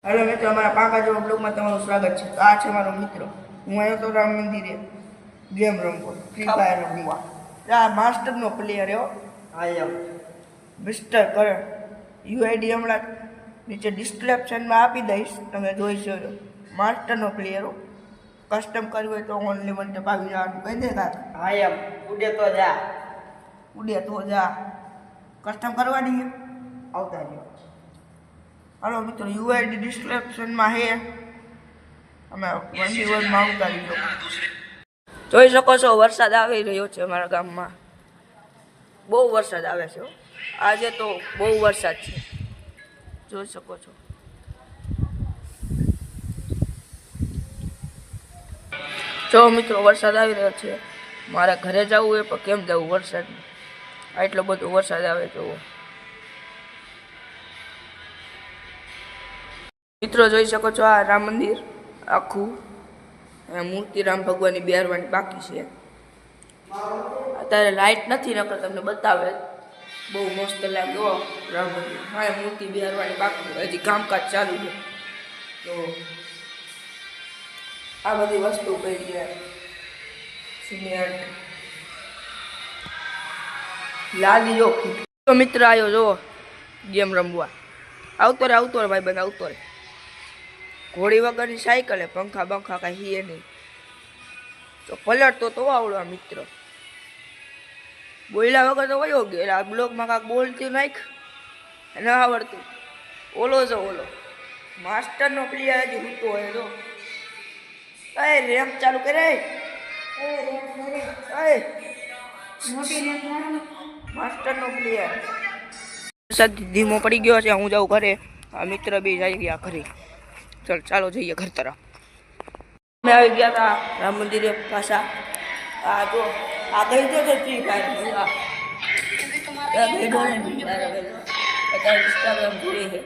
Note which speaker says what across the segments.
Speaker 1: Hello मित्रों, हमारा पाका जो ब्लॉग में તમારું સ્વાગત છે। આ છે મારો મિત્ર। હું આવ્યો તો રામ મંદિરે ગેમ રમવા, ફ્રી ફાયર રમવા। આ માસ્ટર નો પ્લેયર એવો આયમ મિસ્ટર કરણ યુઆઈડી હમણાં નીચે ડિસ્ક્રિપ્શનમાં આપી દઈશ, તમે જોઈ શકો। માસ્ટર નો પ્લેયર કસ્ટમ કરવું હોય તો ઓનલી વન ટેપ આવી જવાનું કહી દે કાક
Speaker 2: આયમ ઉડે તો જા
Speaker 1: કસ્ટમ કરવાની આવતા રહ્યો। हेलो मित्रों, यूआईडी डिस्क्रिप्शन में है, અમે 1v1 માં ઉતારી દો। જોઈ શકો છો વરસાદ આવી રહ્યો છે અમારા ગામમાં, બહુ વરસાદ આવે છે આજે તો, બહુ વરસાદ છે, જોઈ શકો છો। જો મિત્રો વરસાદ આવી રહ્યો છે, મારે ઘરે જવું હોય પણ કેમ જવું વરસાદમાં, આટલો બધો વરસાદ આવે જોવો। મિત્રો જોઈ શકો છો આ રામ મંદિર આખું, મૂર્તિ રામ ભગવાનની બેહારવાની બાકી છે। અત્યારે લાઇટ નથી, નકર તમને બતાવે, બહુ મસ્ત લાગે રામ મંદિર। હા, મૂર્તિ બેહારવાની બાકી, હજી કામકાજ ચાલુ છે। તો આ બધી વસ્તુ કઈ છે, સિમેન્ટ લાદીઓ। તો મિત્ર આવ્યો જો ગેમ રમવા, આવતો રે ભાઈ બંધ આવતો રે। ઘોડી વગરની સાયકલ, પંખા બંખા કાંઈ હીએ નહીં, તો પલટતો તો આવડો મિત્ર, બોલ્યા વગર તો વયો ગયો। આ બ્લોકમાં કાંક બોલતી નાખ, ન આવડતું। ઓલો માસ્ટરનો પ્લેયર હજી હૂતો હોય તો રેમ્પ ચાલુ કરે, માસ્ટરનો પ્લેયર। વરસાદ ધીમો પડી ગયો છે, હું જાઉં ઘરે, આ મિત્ર બી જઈ ગયા ઘરે। ચાલો જઈએ ઘર તરફ। અમે આવી ગયા હતા રામ મંદિરે પાછા। આ જો આ ગઈ તો ફ્રી ફાયર ઇન્સ્ટાગ્રામ જોઈ છે।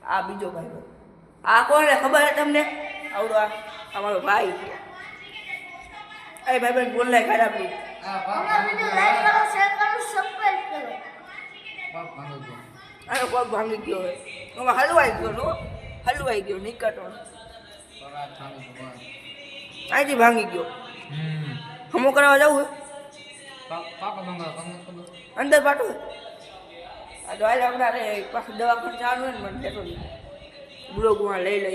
Speaker 1: આ બીજો ભાઈ, આ કોણ ખબર છે તમને? આવડો અમારો ભાઈ। એ ભાઈ ભાઈ બોલ લાય ખરાબ તું, આનો પગ ભાંગી ગયો હોય, હલવાઈ ગયો નીકળતો, અહીંથી ભાંગી ગયો। હમો કરાવવા જવું અંદર પાટો, આ તો હાલ હમણાં પાછું દવાખાને જવાનું હોય ને, મને બેઠો બ્લોગમાં લઈ લઈ।